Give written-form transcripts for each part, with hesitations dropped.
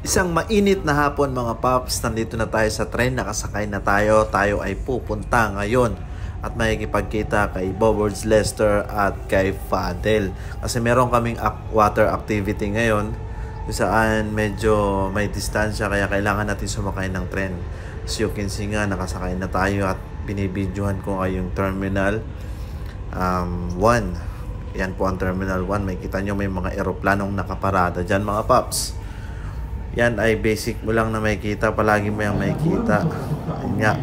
Isang mainit na hapon mga paps, nandito na tayo sa train, nakasakay na tayo. Tayo ay pupunta ngayon at makikipagkita kay Bobords Lester at kay Fadel. Kasi meron kaming water activity ngayon kung saan medyo may distansya kaya kailangan natin sumakay ng train. As you can see nga, nakasakay na tayo at binibidyohan ko ngayong Terminal 1. Yan po ang Terminal 1. May kita nyo may mga eroplanong nakaparada dyan mga paps. Yan ay basic mo lang na makikita. Palagi mo yung makikita. Yan nga.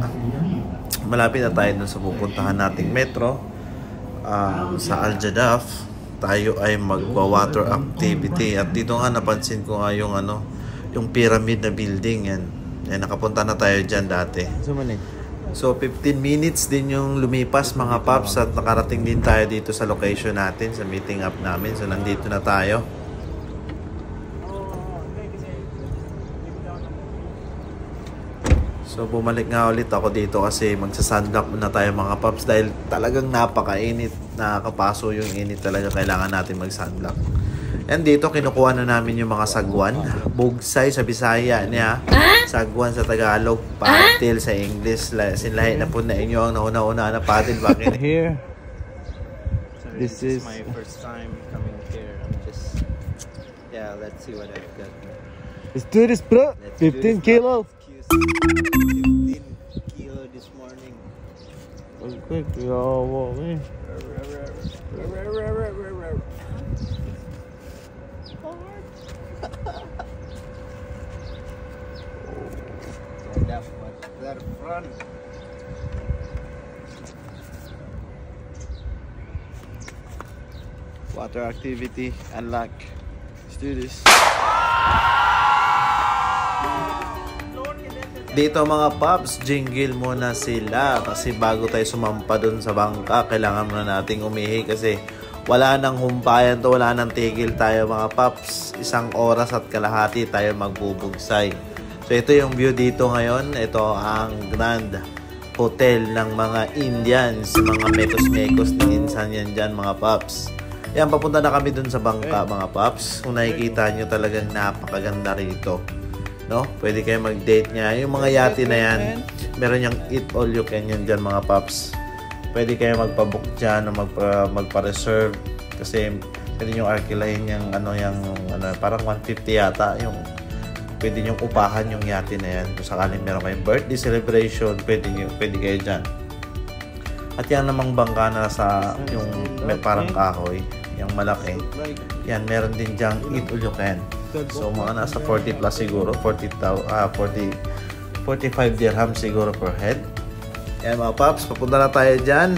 Malapit na tayo dun sa pupuntahan nating metro. Sa Al Jadaf. Tayo ay magwa-water activity. At dito nga napansin ko nga yung, yung pyramid na building. Yan. Yan, nakapunta na tayo dyan dati. So 15 minutes din yung lumipas mga paps. At nakarating din tayo dito sa location natin. Sa meeting up namin. So nandito na tayo. So bumalik nga ulit ako dito kasi magsa-sunblock muna tayo mga paps dahil talagang napakainit, nakakapaso yung init talaga, kailangan natin mag-sunblock. And dito kinukuha na namin yung mga sagwan, bugsay sa Bisaya niya, sagwan sa Tagalog, patil sa English. Sinlahi na po na inyo ang nauna-una na patil. Bakit? Here. This is my first time coming here. I'm just, yeah, let's see what I've got. Let's do this, bro. 15 kilo. 15 kilo this morning. Quick, yo, That was that fun. Water activity, unlock. Let's do this. Dito mga paps, jingle muna sila kasi bago tayo sumampa dun sa bangka, kailangan muna nating umihi kasi wala nang humpayan to, wala nang tigil tayo mga paps. 1 oras at kalahati tayo magbubugsay. So ito yung view dito ngayon. Ito ang Grand Hotel ng mga Indians, mga mekos-mekos din insan yan dyan mga paps. Yan, papunta na kami dun sa bangka mga paps. Kung nakikita nyo, talagang napakaganda rito. No? Pwede kayo mag-date niya. Yung mga yate na yan, meron yung eat all you can yan dyan mga paps. Pwede kayo magpa-book dyan o magpa-reserve kasi pwede nyo arkilahin yung parang 150 yata yung pwede nyo upahan yung yate na yan. Kung sakaling meron kayong birthday celebration, pwede kayo dyan. At yan namang bangka na sa yung may parang kahoy, yung malaki. Yan, meron din dyang eat all you can. So mga nasa 40 plus siguro, 45 dirham siguro per head. Yan mga paps, papunta na tayo dyan.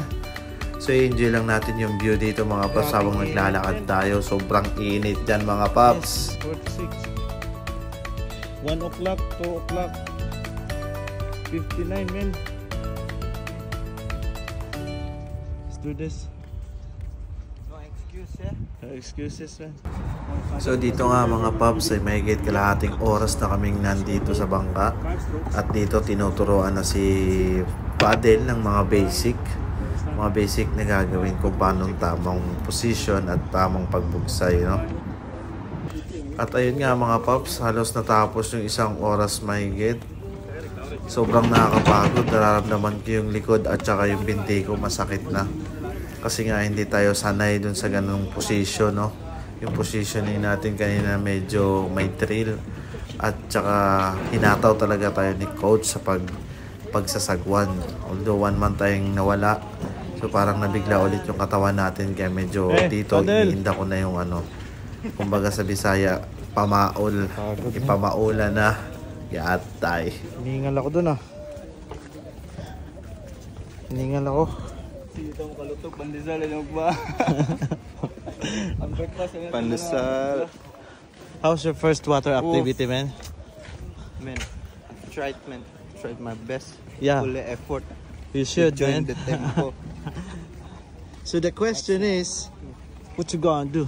So enjoy lang natin yung view dito mga paps habang naglalakad tayo. Sobrang init dyan mga paps. 46. 1 o'clock, 2 o'clock. 59 men. Let's do this. No excuse, yeah? No excuses, man. So dito nga mga paps ay mahigit kalahating oras na kaming nandito sa bangka. At dito tinuturoan na si Fadel ng mga basic na gagawin kung paano tamang position at tamang pagbugsay, no? At ayun nga mga paps, halos natapos yung 1 oras mahigit. Sobrang nakakapagod, nararamdaman ko yung likod at saka yung binti ko masakit na. Kasi nga hindi tayo sanay dun sa ganung position, no? Yung positioning natin kanina medyo may thrill at saka hinataw talaga tayo ni coach sa pagsasagwan. Although 1 month tayong nawala, so parang nabigla ulit yung katawan natin kaya medyo dito iniinda ko na yung kumbaga sa Bisaya, pamaol, ipamaula na yatay. Hiningal ako dun Hiningal ako. Dito mo kalutog, pandesal na ba? Pandesal. How's your first water activity, man? Man, tried my best. Yeah. Full effort. You should, join man. the tempo. So the question is, what you gonna do?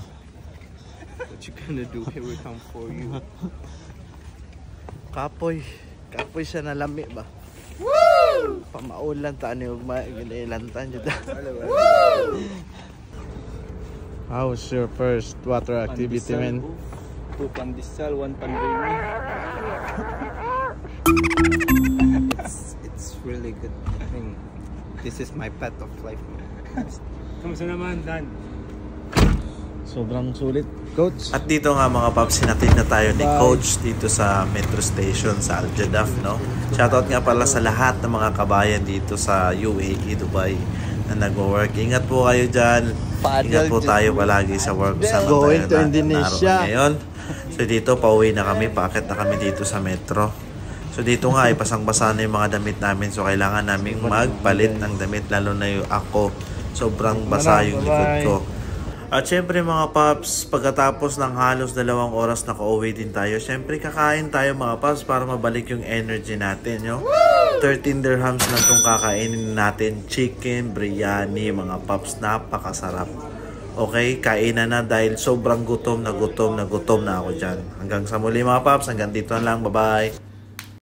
What you gonna do? Here we come for you. Kapoy siya na lami ba? Woo! Pamaulan ta ni ugma gililantan jud. Woo! How was your first water activity, man? 2 pandesal, 1 pandemi. It's really good. I mean, this is my pet of life. Kamusta naman, Dan? Sobrang sulit, Coach. At dito nga mga paps, sinatid na tayo ni Coach dito sa metro station sa Al Jadaf, no? Shoutout nga pala sa lahat ng mga kabayan dito sa UAE, Dubai na nag-work. Ingat po kayo dyan. Ingat po tayo palagi sa work. Going to Indonesia. Ngayon. So dito, pauwi na kami. Paakit na kami dito sa metro. So dito nga, ipasang-basa na yung mga damit namin. So kailangan naming magpalit ng damit. Lalo na yung ako. Sobrang basa yung likod ko. At syempre mga paps, pagkatapos ng halos 2 oras nakauwi din tayo. Syempre kakain tayo mga paps para mabalik yung energy natin. Yo. 13 dirhams lang itong kakainin natin. Chicken, biryani mga paps. Napakasarap. Okay, kainan na dahil sobrang gutom na ako dyan. Hanggang sa muli mga paps, hanggang dito na lang. Bye-bye.